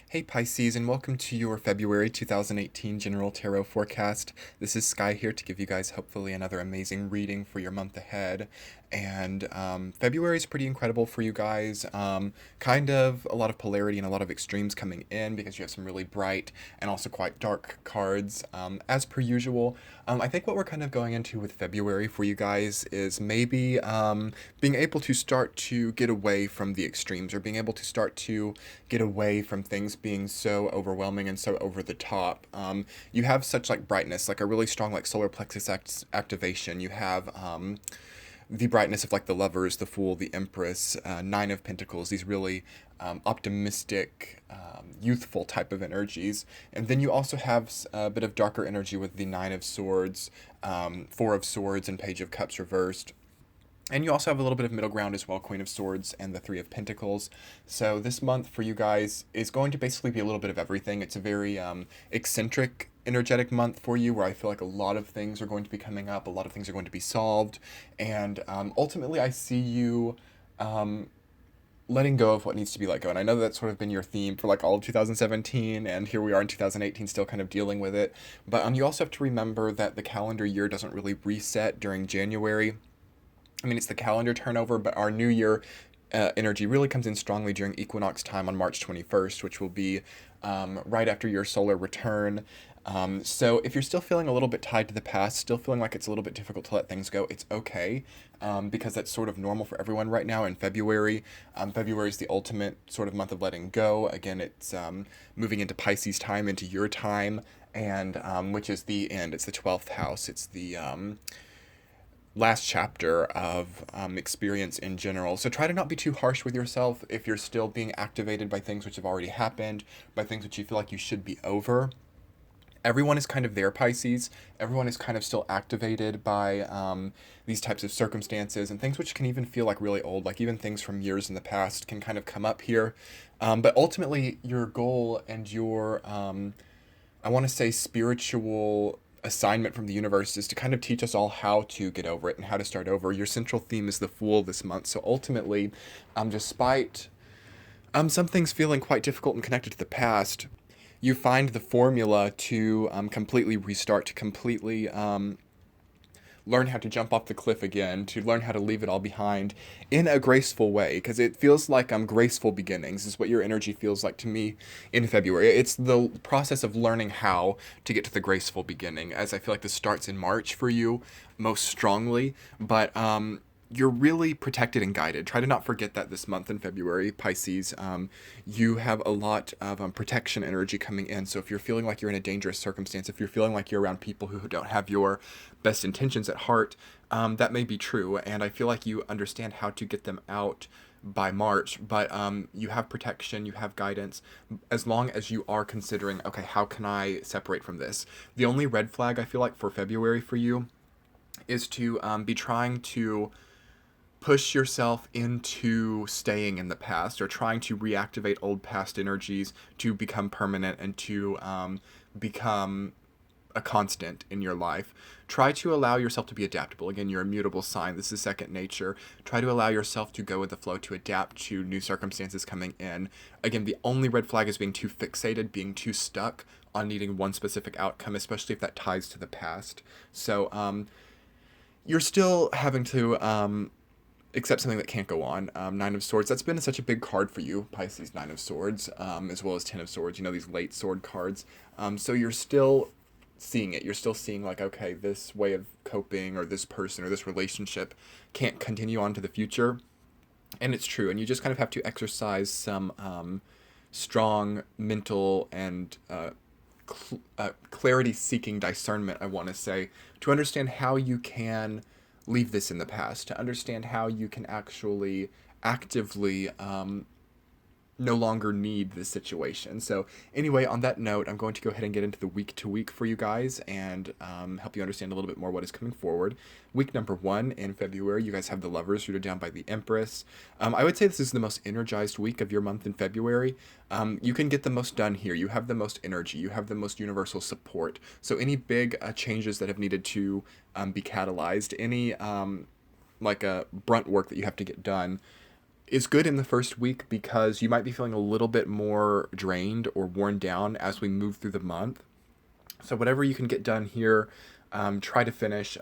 Hey Pisces, and welcome to your February 2018 General Tarot Forecast. This is Sky here to give you guys hopefully another amazing reading for your month ahead. And February is pretty incredible for you guys. Kind of a lot of polarity and a lot of extremes coming in because you have some really bright and also quite dark cards. As per usual, I think what we're kind of going into with February for you guys is maybe being able to start to get away from the extremes, or being able to start to get away from things being so overwhelming and so over the top. You have such like brightness, like a really strong like solar plexus activation. You have the brightness of like the Lovers, the Fool, the Empress, Nine of Pentacles, these really optimistic, youthful type of energies. And then you also have a bit of darker energy with the Nine of Swords, Four of Swords, and Page of Cups reversed. And you also have a little bit of middle ground as well, Queen of Swords and the Three of Pentacles. So this month for you guys is going to basically be a little bit of everything. It's a very eccentric, energetic month for you, where I feel like a lot of things are going to be coming up, a lot of things are going to be solved, and ultimately I see you letting go of what needs to be let go. And I know that's sort of been your theme for like all of 2017, and here we are in 2018 still kind of dealing with it. But you also have to remember that the calendar year doesn't really reset during January. I mean, it's the calendar turnover, but our new year energy really comes in strongly during equinox time on March 21st, which will be right after your solar return. So if you're still feeling a little bit tied to the past, still feeling like it's a little bit difficult to let things go, it's okay, because that's sort of normal for everyone right now in February. February is the ultimate sort of month of letting go. Again, it's moving into Pisces time, into your time, and which is the end. It's the 12th house. It's the last chapter of experience in general. So try to not be too harsh with yourself if you're still being activated by things which have already happened, by things which you feel like you should be over. Everyone is kind of there, Pisces. Everyone is kind of still activated by these types of circumstances, and things which can even feel like really old, like even things from years in the past can kind of come up here. But ultimately, your goal and your, I want to say, spiritual assignment from the universe is to kind of teach us all how to get over it and how to start over. Your central theme is the Fool this month. So ultimately, despite some things feeling quite difficult and connected to the past, you find the formula to completely restart, to completely learn how to jump off the cliff again, to learn how to leave it all behind in a graceful way, because it feels like graceful beginnings is what your energy feels like to me in February. It's the process of learning how to get to the graceful beginning, as I feel like this starts in March for you most strongly, but you're really protected and guided. Try to not forget that this month in February, Pisces, you have a lot of protection energy coming in. So if you're feeling like you're in a dangerous circumstance, if you're feeling like you're around people who don't have your best intentions at heart, that may be true. And I feel like you understand how to get them out by March, but you have protection, you have guidance, as long as you are considering, okay, how can I separate from this? The only red flag I feel like for February for you is to be trying to push yourself into staying in the past, or trying to reactivate old past energies to become permanent and to become a constant in your life. Try to allow yourself to be adaptable. Again, you're a mutable sign. This is second nature. Try to allow yourself to go with the flow, to adapt to new circumstances coming in. Again, the only red flag is being too fixated, being too stuck on needing one specific outcome, especially if that ties to the past. So you're still having to accept something that can't go on. Nine of Swords, that's been such a big card for you, Pisces. Nine of Swords, as well as Ten of Swords, these late sword cards. So you're still seeing it. You're still seeing like, okay, this way of coping, or this person, or this relationship can't continue on to the future. And it's true. And you just kind of have to exercise some strong mental and clarity seeking discernment, I want to say, to understand how you can leave this in the past, to understand how you can actually actively no longer need this situation. So anyway, on that note, I'm going to go ahead and get into the week to week for you guys, and help you understand a little bit more what is coming forward. Week number 1 in February, you guys have the Lovers rooted down by the Empress. I would say this is the most energized week of your month in February. You can get the most done here. You have the most energy. You have the most universal support. So any big changes that have needed to be catalyzed, any like a brunt work that you have to get done, is good in the first week because you might be feeling a little bit more drained or worn down as we move through the month. So whatever you can get done here, try to finish.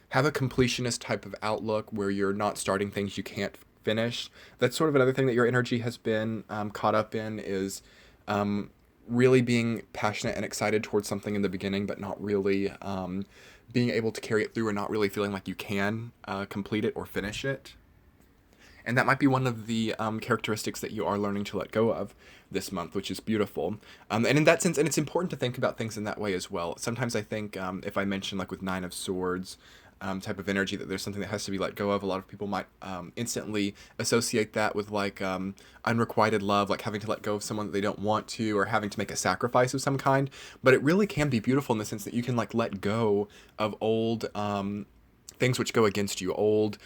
Have a completionist type of outlook where you're not starting things you can't finish. That's sort of another thing that your energy has been caught up in is really being passionate and excited towards something in the beginning, but not really being able to carry it through and not really feeling like you can complete it or finish it. And that might be one of the characteristics that you are learning to let go of this month, which is beautiful. And in that sense, and it's important to think about things in that way as well. Sometimes I think if I mention, like with Nine of Swords type of energy, that there's something that has to be let go of, a lot of people might instantly associate that with like unrequited love, like having to let go of someone that they don't want to, or having to make a sacrifice of some kind. But it really can be beautiful in the sense that you can like let go of old things which go against you, old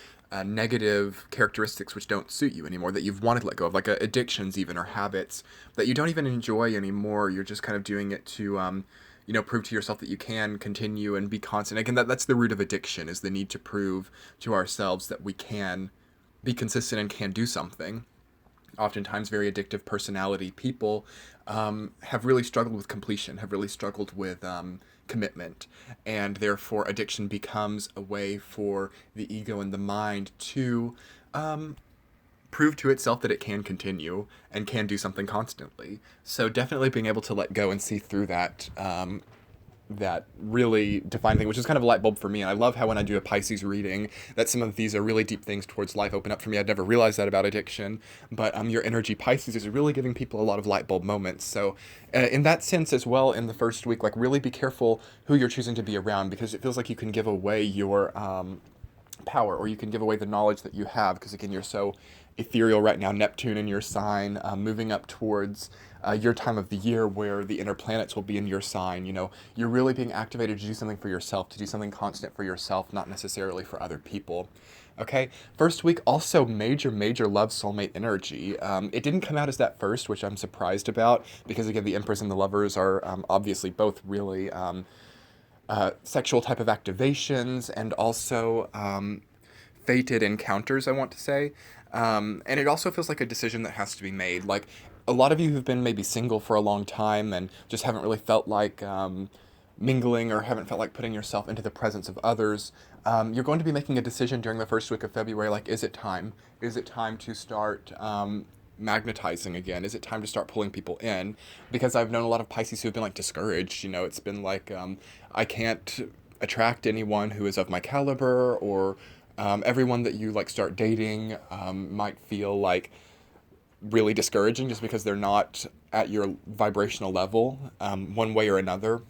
negative characteristics which don't suit you anymore that you've wanted to let go of, like addictions even, or habits that you don't even enjoy anymore. You're just kind of doing it to, prove to yourself that you can continue and be constant. Again, that's the root of addiction, is the need to prove to ourselves that we can be consistent and can do something. Oftentimes very addictive personality people have really struggled with completion, have really struggled with commitment, and therefore addiction becomes a way for the ego and the mind to prove to itself that it can continue and can do something constantly. So definitely being able to let go and see through that really defined thing, which is kind of a light bulb for me. And I love how when I do a Pisces reading, that some of these are really deep things towards life open up for me. I'd never realized that about addiction, but your energy Pisces is really giving people a lot of light bulb moments. So in that sense as well, in the first week, like really be careful who you're choosing to be around, because it feels like you can give away your power, or you can give away the knowledge that you have, because again, you're so ethereal right now. Neptune in your sign, moving up towards your time of the year where the inner planets will be in your sign. You're really being activated to do something for yourself, to do something constant for yourself, not necessarily for other people. Okay, first week, also major, major love soulmate energy. It didn't come out as that first, which I'm surprised about, because again, the Empress and the Lovers are obviously both really sexual type of activations, and also fated encounters, I want to say. And it also feels like a decision that has to be made. Like a lot of you who've been maybe single for a long time and just haven't really felt like mingling, or haven't felt like putting yourself into the presence of others, you're going to be making a decision during the first week of February. Like, is it time? Is it time to start magnetizing again? Is it time to start pulling people in? Because I've known a lot of Pisces who have been like discouraged. It's been like, I can't attract anyone who is of my caliber, or everyone that you like start dating might feel like really discouraging just because they're not at your vibrational level, one way or another.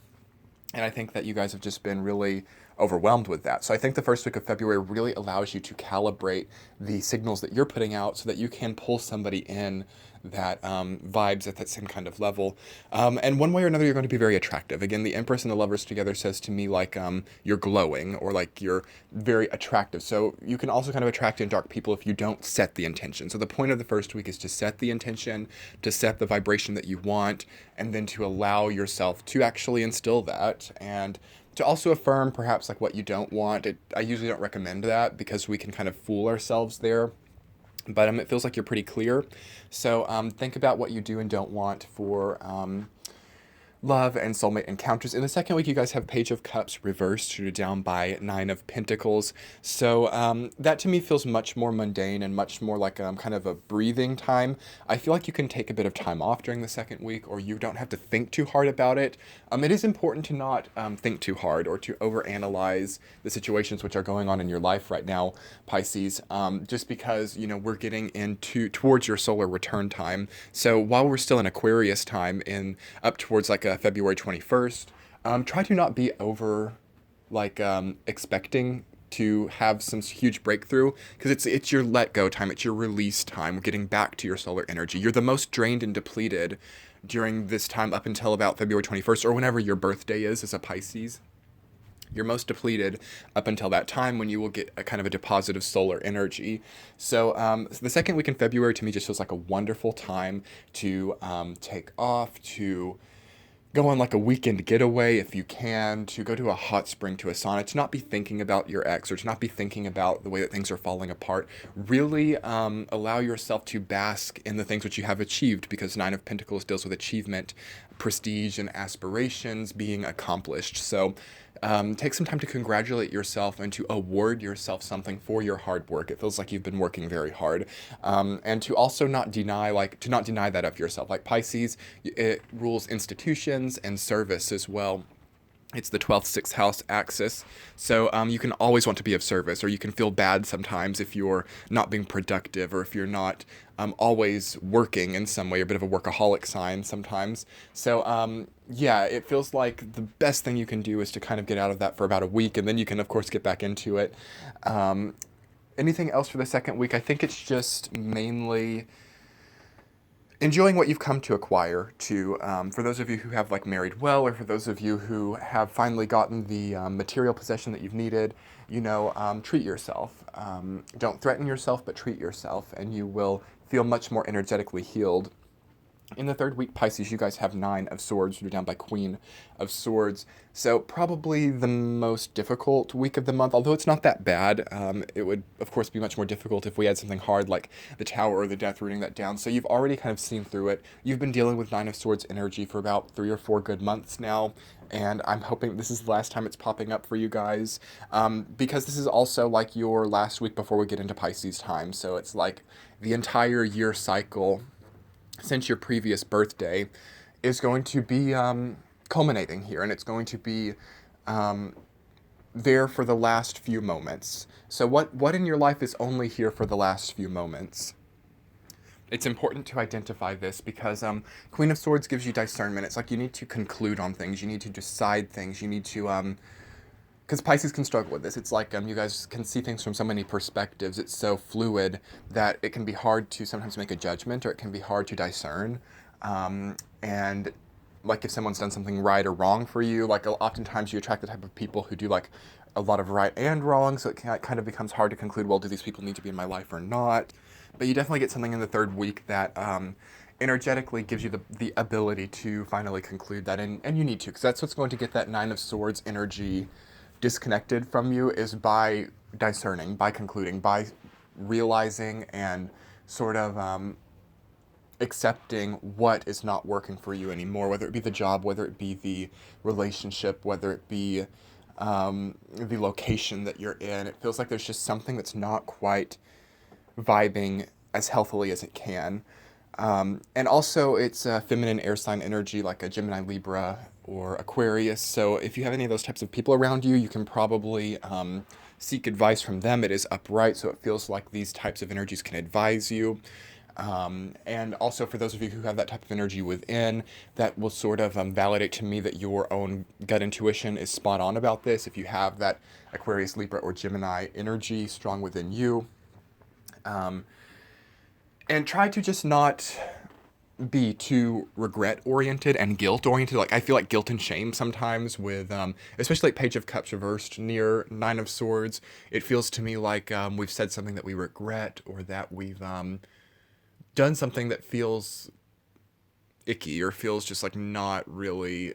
And I think that you guys have just been really overwhelmed with that. So I think the first week of February really allows you to calibrate the signals that you're putting out so that you can pull somebody in that vibes at that same kind of level. And one way or another, you're going to be very attractive. Again, the Empress and the Lovers together says to me like you're glowing, or like you're very attractive. So you can also kind of attract in dark people if you don't set the intention. So the point of the first week is to set the intention, to set the vibration that you want, and then to allow yourself to actually instill that, and to also affirm perhaps like what you don't want. I usually don't recommend that because we can kind of fool ourselves there. But it feels like you're pretty clear. So think about what you do and don't want for love and soulmate encounters. In the second week, you guys have Page of Cups reversed. You're down by Nine of Pentacles. So that to me feels much more mundane and much more like kind of a breathing time. I feel like you can take a bit of time off during the second week, or you don't have to think too hard about it. It is important to not think too hard or to overanalyze the situations which are going on in your life right now, Pisces, just because, we're getting towards your solar return time. So while we're still in Aquarius time, in up towards like February 21st, try to not be over like expecting to have some huge breakthrough, because it's your let go time, it's your release time. We're getting back to your solar energy. You're the most drained and depleted during this time up until about February 21st, or whenever your birthday is as a Pisces. You're most depleted up until that time, when you will get a kind of a deposit of solar energy. So the second week in February to me just feels like a wonderful time to take off, to go on like a weekend getaway if you can, to go to a hot spring, to a sauna, to not be thinking about your ex or to not be thinking about the way that things are falling apart. Really allow yourself to bask in the things which you have achieved, because Nine of Pentacles deals with achievement, prestige, and aspirations being accomplished. So take some time to congratulate yourself and to award yourself something for your hard work. It feels like you've been working very hard, and to also not deny, to not deny that of yourself. Like Pisces, it rules institutions and service as well. It's the 12th, 6th house axis. So you can always want to be of service, or you can feel bad sometimes if you're not being productive, or if you're not always working in some way. You're a bit of a workaholic sign sometimes. So yeah, it feels like the best thing you can do is to kind of get out of that for about a week, and then you can, of course, get back into it. Um, Anything else for the second week? I think it's just mainly enjoying what you've come to acquire. To for those of you who have like married well, or for those of you who have finally gotten the material possession that you've needed, treat yourself. Don't threaten yourself, but treat yourself, and you will feel much more energetically healed. In the third week, Pisces, you guys have Nine of Swords. You're down by Queen of Swords. So probably the most difficult week of the month, although it's not that bad. It would, of course, be much more difficult if we had something hard like the Tower or the Death rooting that down. So you've already kind of seen through it. You've been dealing with Nine of Swords energy for about 3 or 4 good months now, and I'm hoping this is the last time it's popping up for you guys, because this is also like your last week before we get into Pisces time. So it's like the entire year cycle since your previous birthday is going to be culminating here, and it's going to be there for the last few moments. So what in your life is only here for the last few moments? It's important to identify this, because Queen of Swords gives you discernment. It's like you need to conclude on things, you need to decide things, you need to because Pisces can struggle with this. It's like you guys can see things from so many perspectives. It's so fluid that it can be hard to sometimes make a judgment, or it can be hard to discern. And like if someone's done something right or wrong for you, like oftentimes you attract the type of people who do like a lot of right and wrong. So it kind of becomes hard to conclude, well, do these people need to be in my life or not? But you definitely get something in the third week that energetically gives you the ability to finally conclude that, and you need to, because that's what's going to get that Nine of Swords energy disconnected from you, is by discerning, by concluding, by realizing and sort of accepting what is not working for you anymore, whether it be the job, whether it be the relationship, whether it be the location that you're in. It feels like there's just something that's not quite vibing as healthily as it can. And also, it's feminine air sign energy, like a Gemini, Libra, or Aquarius. So if you have any of those types of people around you, you can probably seek advice from them. It is upright, so it feels like these types of energies can advise you. And also for those of you who have that type of energy within, that will sort of validate to me that your own gut intuition is spot on about this. If you have that Aquarius, Libra, or Gemini energy strong within you. And try to just not be too regret oriented and guilt oriented. Like I feel like guilt and shame sometimes with especially like Page of Cups reversed near Nine of Swords. It feels to me like we've said something that we regret, or that we've done something that feels icky, or feels just like not really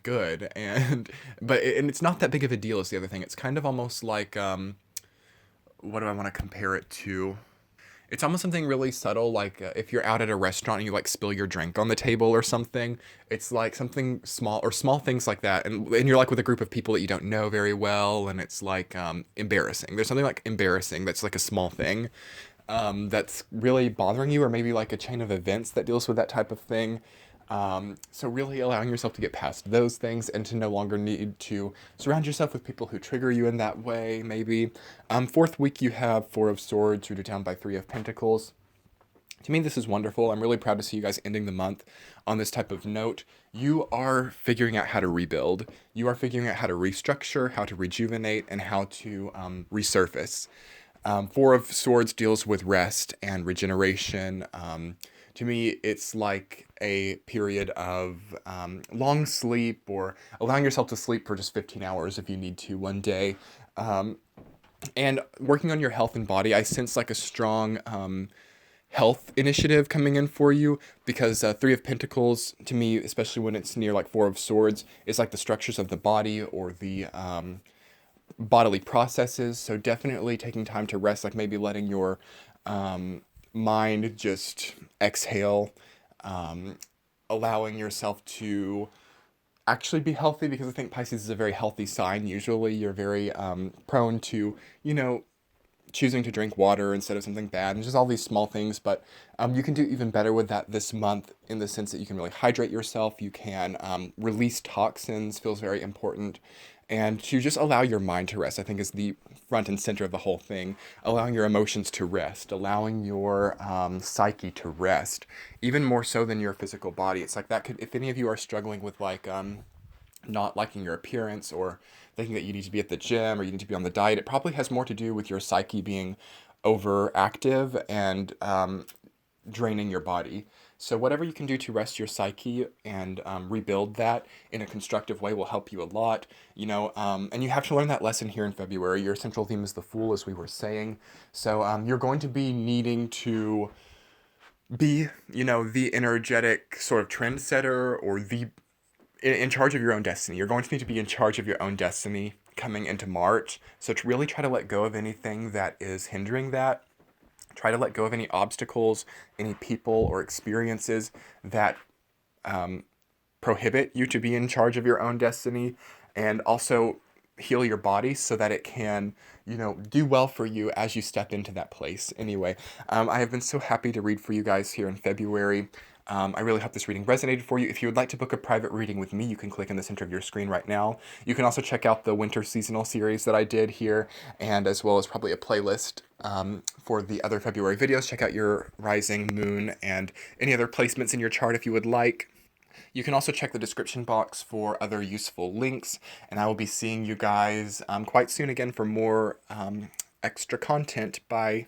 good. And and it's not that big of a deal is the other thing. It's kind of almost like what do I want to compare it to? It's almost something really subtle, like if you're out at a restaurant and you like spill your drink on the table or something. It's like something small, or small things like that, and you're like with a group of people that you don't know very well, and it's like embarrassing. There's something like embarrassing that's like a small thing that's really bothering you, or maybe like a chain of events that deals with that type of thing. So really allowing yourself to get past those things, and to no longer need to surround yourself with people who trigger you in that way, maybe. Fourth week, you have Four of Swords, rooted down by Three of Pentacles. To me, this is wonderful. I'm really proud to see you guys ending the month on this type of note. You are figuring out how to rebuild. You are figuring out how to restructure, how to rejuvenate, and how to resurface. Four of Swords deals with rest and regeneration. To me, it's like a period of long sleep, or allowing yourself to sleep for just 15 hours if you need to one day. And working on your health and body. I sense like a strong health initiative coming in for you, because Three of Pentacles, to me, especially when it's near like Four of Swords, is like the structures of the body or the bodily processes. So definitely taking time to rest, like maybe letting your mind just exhale, allowing yourself to actually be healthy, because I think Pisces is a very healthy sign. Usually you're very prone to, choosing to drink water instead of something bad, and just all these small things. But you can do even better with that this month, in the sense that you can really hydrate yourself. You can release toxins, feels very important. And to just allow your mind to rest, I think, is the front and center of the whole thing. Allowing your emotions to rest, allowing your psyche to rest, even more so than your physical body. It's like that could, if any of you are struggling with like not liking your appearance, or thinking that you need to be at the gym or you need to be on the diet, it probably has more to do with your psyche being overactive and draining your body. So whatever you can do to rest your psyche and rebuild that in a constructive way will help you a lot. And you have to learn that lesson here in February. Your central theme is the Fool, as we were saying. So you're going to be needing to be, the energetic sort of trendsetter, or the in charge of your own destiny. You're going to need to be in charge of your own destiny coming into March. So to really try to let go of anything that is hindering that. Try to let go of any obstacles, any people or experiences that prohibit you to be in charge of your own destiny, and also heal your body so that it can, do well for you as you step into that place. Anyway, I have been so happy to read for you guys here in February. I really hope this reading resonated for you. If you would like to book a private reading with me, you can click in the center of your screen right now. You can also check out the winter seasonal series that I did here, and as well as probably a playlist for the other February videos. Check out your rising, moon, and any other placements in your chart if you would like. You can also check the description box for other useful links, and I will be seeing you guys quite soon again for more extra content. Bye.